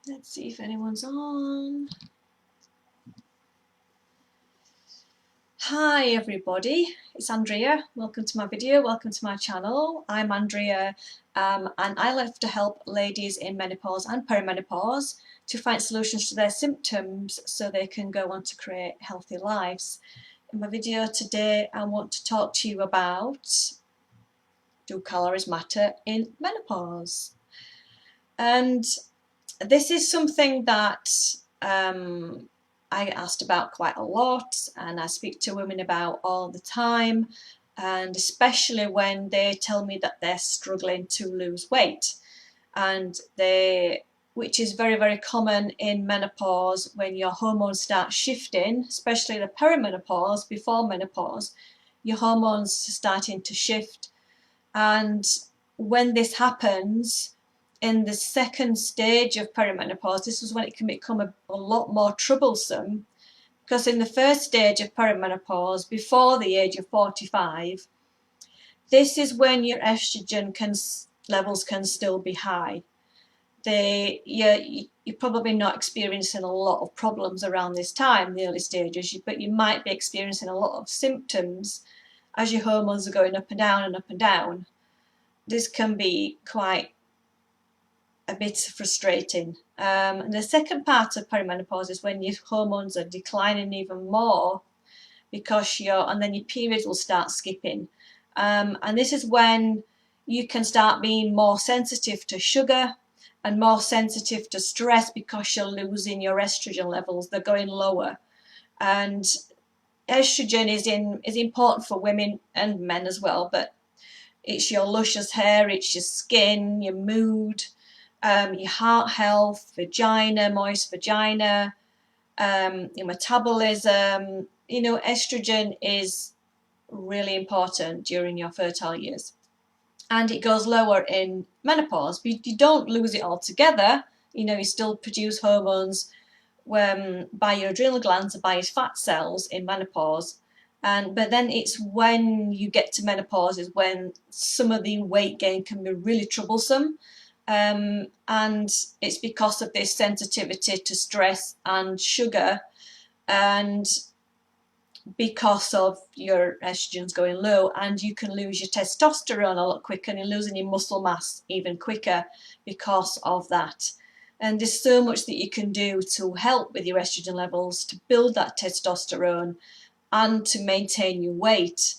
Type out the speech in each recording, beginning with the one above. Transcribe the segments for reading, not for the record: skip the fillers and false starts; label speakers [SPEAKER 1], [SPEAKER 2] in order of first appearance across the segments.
[SPEAKER 1] Let's see if anyone's on. Hi everybody, it's Andrea. Welcome to my video, welcome to my channel. I'm Andrea and I love to help ladies in menopause and perimenopause to find solutions to their symptoms so they can go on to create healthy lives. In my video today I want to talk to you about, do calories matter in menopause? And this is something that I asked about quite a lot, and I speak to women about all the time, and especially when they tell me that they're struggling to lose weight, and which is very, very common in menopause when your hormones start shifting, especially the perimenopause, before menopause, your hormones are starting to shift. And when this happens, in the second stage of perimenopause, this is when it can become a lot more troublesome, because in the first stage of perimenopause, before the age of 45, this is when your estrogen levels can still be high. You're probably not experiencing a lot of problems around this time, the early stages, but you might be experiencing a lot of symptoms as your hormones are going up and down and up and down. This can be quite a bit frustrating. And the second part of perimenopause is when your hormones are declining even more, because and then your period will start skipping. And this is when you can start being more sensitive to sugar and more sensitive to stress, because you're losing your estrogen levels, they're going lower. And estrogen is important for women and men as well, but it's your luscious hair, it's your skin, your mood, your heart health, vagina, moist vagina, your metabolism. You know, estrogen is really important during your fertile years, and it goes lower in menopause, but you don't lose it altogether. You know, you still produce hormones by your adrenal glands and by your fat cells in menopause. But then it's when you get to menopause is when some of the weight gain can be really troublesome. And it's because of this sensitivity to stress and sugar, and because of your estrogens going low, and you can lose your testosterone a lot quicker, and you're losing your muscle mass even quicker because of that. And there's so much that you can do to help with your estrogen levels, to build that testosterone and to maintain your weight.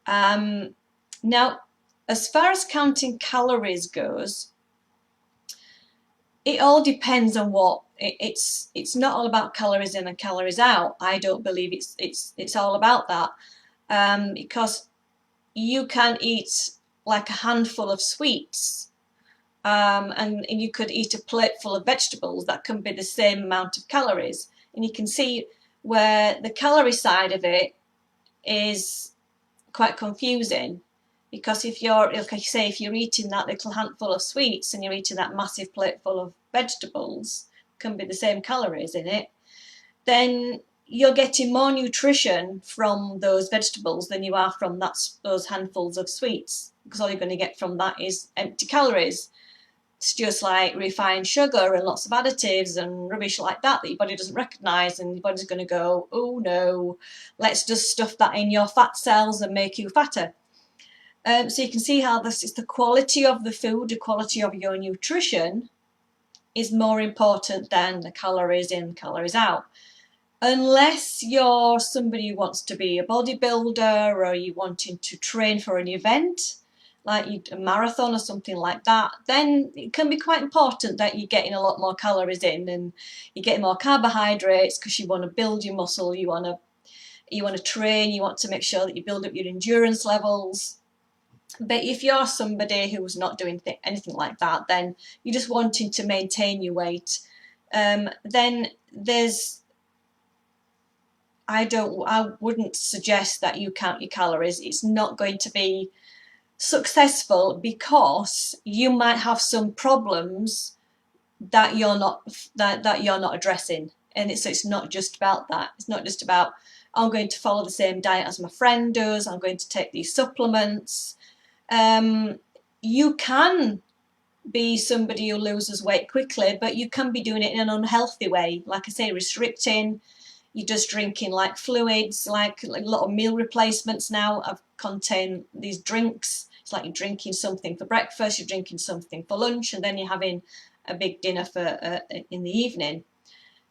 [SPEAKER 1] Now, as far as counting calories goes, it all depends on what it's not all about calories in and calories out. I don't believe it's all about that, because you can eat like a handful of sweets, and you could eat a plate full of vegetables. That can be the same amount of calories, and you can see where the calorie side of it is quite confusing, because if you're, like I say, if you're eating that little handful of sweets and you're eating that massive plate full of vegetables, can be the same calories in it, then you're getting more nutrition from those vegetables than you are from those handfuls of sweets, because all you're going to get from that is empty calories. It's just like refined sugar and lots of additives and rubbish like that your body doesn't recognise, and your body's going to go, oh no, let's just stuff that in your fat cells and make you fatter. So you can see how this is the quality of the food, the quality of your nutrition is more important than the calories in, calories out. Unless you're somebody who wants to be a bodybuilder, or you wanting to train for an event, like a marathon or something like that, then it can be quite important that you're getting a lot more calories in, and you're getting more carbohydrates, because you want to build your muscle, you want to train, you want to make sure that you build up your endurance levels. But if you're somebody who's not doing anything like that, then you're just wanting to maintain your weight, then I wouldn't suggest that you count your calories. It's not going to be successful, because you might have some problems that you're not addressing. And it's not just about that. It's not just about, I'm going to follow the same diet as my friend does, I'm going to take these supplements. You can be somebody who loses weight quickly, but you can be doing it in an unhealthy way. Like I say, restricting, you're just drinking like fluids, like a lot of meal replacements now have contain these drinks. It's like you're drinking something for breakfast, you're drinking something for lunch, and then you're having a big dinner for in the evening.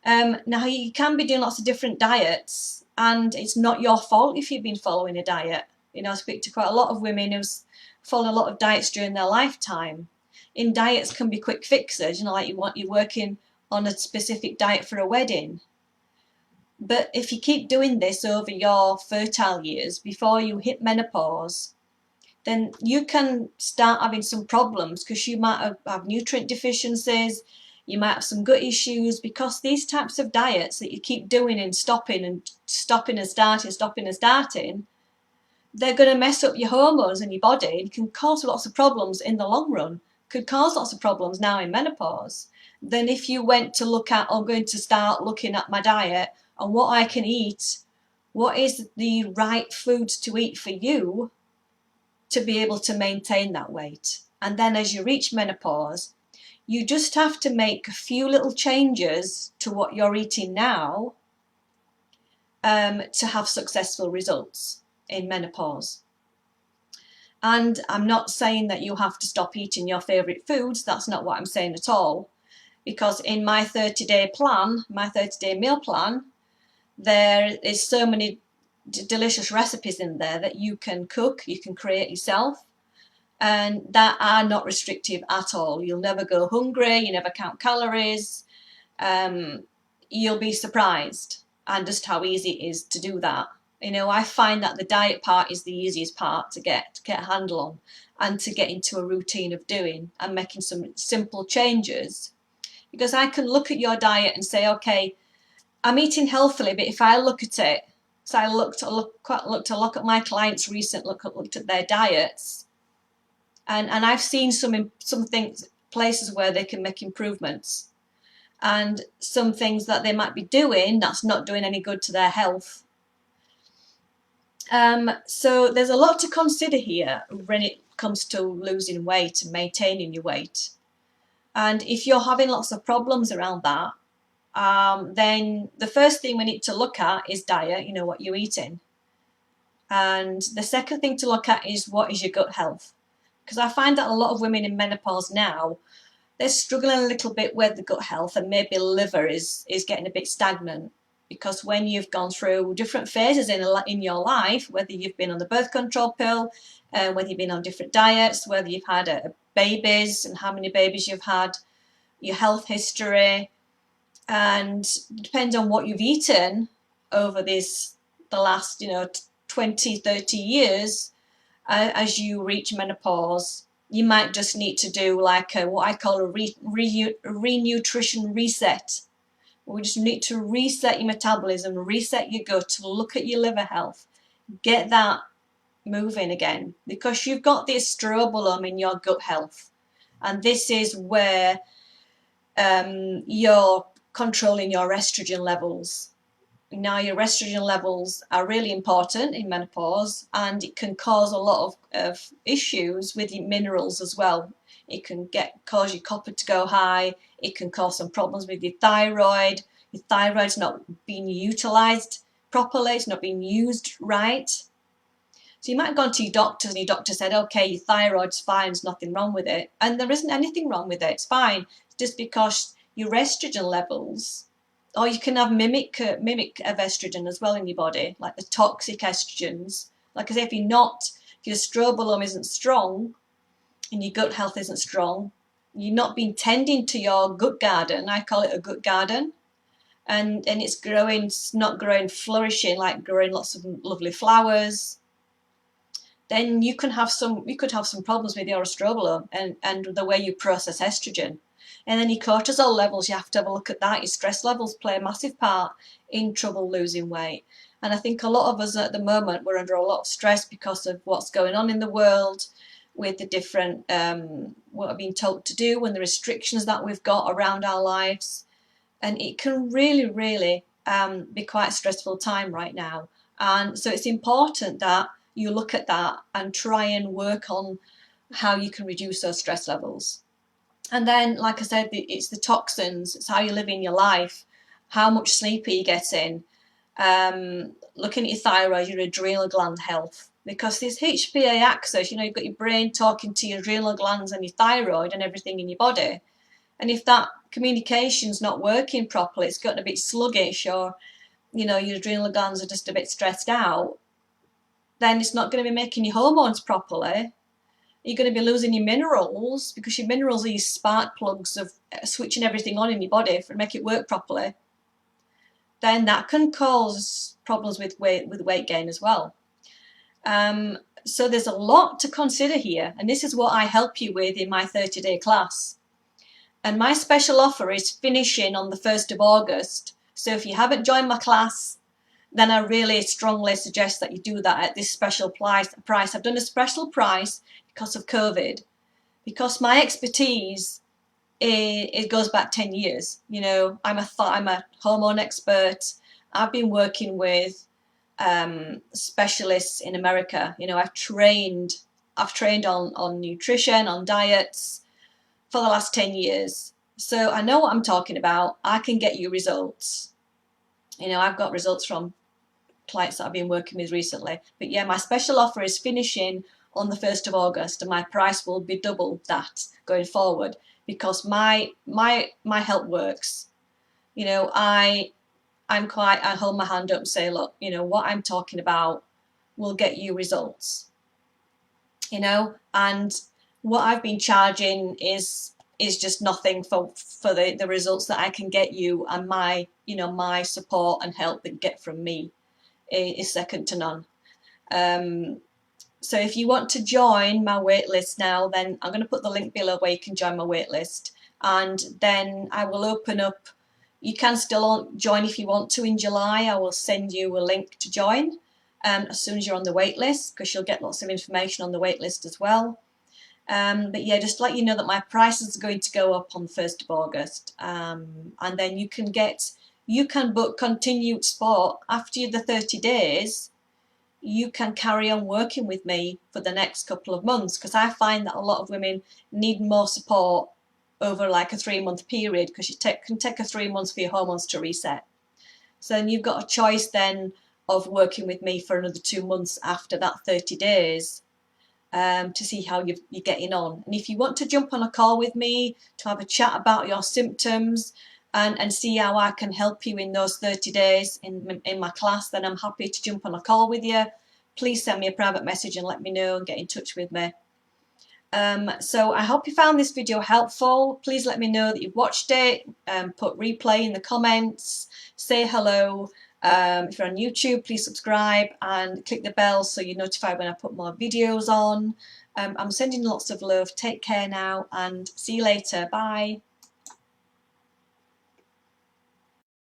[SPEAKER 1] Now you can be doing lots of different diets, and it's not your fault if you've been following a diet. You know, I speak to quite a lot of women who's followed a lot of diets during their lifetime. In diets can be quick fixes, you know, like you're working on a specific diet for a wedding. But if you keep doing this over your fertile years before you hit menopause, then you can start having some problems because you might have nutrient deficiencies, you might have some gut issues, because these types of diets that you keep doing and stopping and starting, they're going to mess up your hormones in your body and can cause lots of problems in the long run, could cause lots of problems now in menopause. Then if you went to look at, I'm going to start looking at my diet and what I can eat, what is the right foods to eat for you to be able to maintain that weight. And then as you reach menopause, you just have to make a few little changes to what you're eating now to have successful results in menopause. And I'm not saying that you have to stop eating your favourite foods. That's not what I'm saying at all. Because in my 30-day plan, my 30-day meal plan, there is so many delicious recipes in there that you can cook, you can create yourself, and that are not restrictive at all. You'll never go hungry, you never count calories. You'll be surprised and just how easy it is to do that. You know, I find that the diet part is the easiest part to get a handle on and to get into a routine of doing and making some simple changes. Because I can look at your diet and say, okay, I'm eating healthily, but if I look at it, so I looked a lot at my clients recently, looked at their diets, and I've seen some things, places where they can make improvements, and some things that they might be doing that's not doing any good to their health. So there's a lot to consider here when it comes to losing weight and maintaining your weight. And if you're having lots of problems around that, then the first thing we need to look at is diet, you know, what you're eating. And the second thing to look at is what is your gut health. Because I find that a lot of women in menopause now, they're struggling a little bit with the gut health, and maybe liver is getting a bit stagnant. Because when you've gone through different phases in your life, whether you've been on the birth control pill, whether you've been on different diets, whether you've had babies and how many babies you've had, your health history, and it depends on what you've eaten over the last 20, 30 years. As you reach menopause, you might just need to do like what I call a renutrition reset. We just need to reset your metabolism, reset your gut, look at your liver health, get that moving again, because you've got this strobolome in your gut health, and this is where you're controlling your estrogen levels. Now, your estrogen levels are really important in menopause, and it can cause a lot of issues with your minerals as well. It can cause your copper to go high. It can cause some problems with your thyroid. Your thyroid's not being utilised properly. It's not being used right. So you might have gone to your doctor and your doctor said, okay, your thyroid's fine, there's nothing wrong with it. And there isn't anything wrong with it, it's fine. It's just because your estrogen levels, or you can have mimic of estrogen as well in your body, like the toxic estrogens. Like I say, if your strobolome isn't strong and your gut health isn't strong, you're not been tending to your gut garden. I call it a gut garden. And it's not growing flourishing, like growing lots of lovely flowers. Then you could have some problems with your estrobolome and the way you process estrogen. And then your cortisol levels, you have to have a look at that. Your stress levels play a massive part in trouble losing weight. And I think a lot of us at the moment, we're under a lot of stress because of what's going on in the world, with the different, what we're being told to do, and the restrictions that we've got around our lives. And it can really, really be quite a stressful time right now. And so it's important that you look at that and try and work on how you can reduce those stress levels. And then, like I said, it's the toxins, it's how you're living your life, how much sleep are you getting, looking at your thyroid, your adrenal gland health, because this HPA axis, you know, you've got your brain talking to your adrenal glands and your thyroid and everything in your body. And if that communication's not working properly, it's gotten a bit sluggish, or, you know, your adrenal glands are just a bit stressed out, then it's not going to be making your hormones properly. You're going to be losing your minerals, because your minerals are your spark plugs of switching everything on in your body to make it work properly. Then that can cause problems with weight gain as well. So there's a lot to consider here, and this is what I help you with in my 30-day class. And my special offer is finishing on the 1st of August. So if you haven't joined my class, then I really strongly suggest that you do that at this special price. I've done a special price because of COVID, because my expertise, it goes back 10 years. You know, I'm a hormone expert. I've been working with specialists in America. You know, I've trained on nutrition, on diets for the last 10 years. So I know what I'm talking about. I can get you results. You know, I've got results from clients that I've been working with recently. But yeah, my special offer is finishing on the 1st of August, and my price will be double that going forward, because my help works. You know, I hold my hand up and say, look, you know, what I'm talking about will get you results. You know, and what I've been charging is just nothing for the results that I can get you, and my, you know, my support and help that you get from me is second to none. So if you want to join my waitlist now, then I'm going to put the link below where you can join my waitlist, and then I will open up. You can still join if you want to in July. I will send you a link to join as soon as you're on the waitlist, because you'll get lots of information on the waitlist as well. But yeah, just to let you know that my prices are going to go up on the 1st of August, and then you can book continued support after the 30 days. You can carry on working with me for the next couple of months, because I find that a lot of women need more support over like a 3-month period, because you can take a 3 months for your hormones to reset. So then you've got a choice then of working with me for another 2 months after that 30 days to see how you're getting on. And if you want to jump on a call with me to have a chat about your symptoms and see how I can help you in those 30 days in my class, then I'm happy to jump on a call with you. Please send me a private message and let me know and get in touch with me. So I hope you found this video helpful. Please let me know that you've watched it. Put replay in the comments. Say hello. If you're on YouTube, please subscribe and click the bell so you're notified when I put more videos on. I'm sending lots of love. Take care now, and see you later. Bye.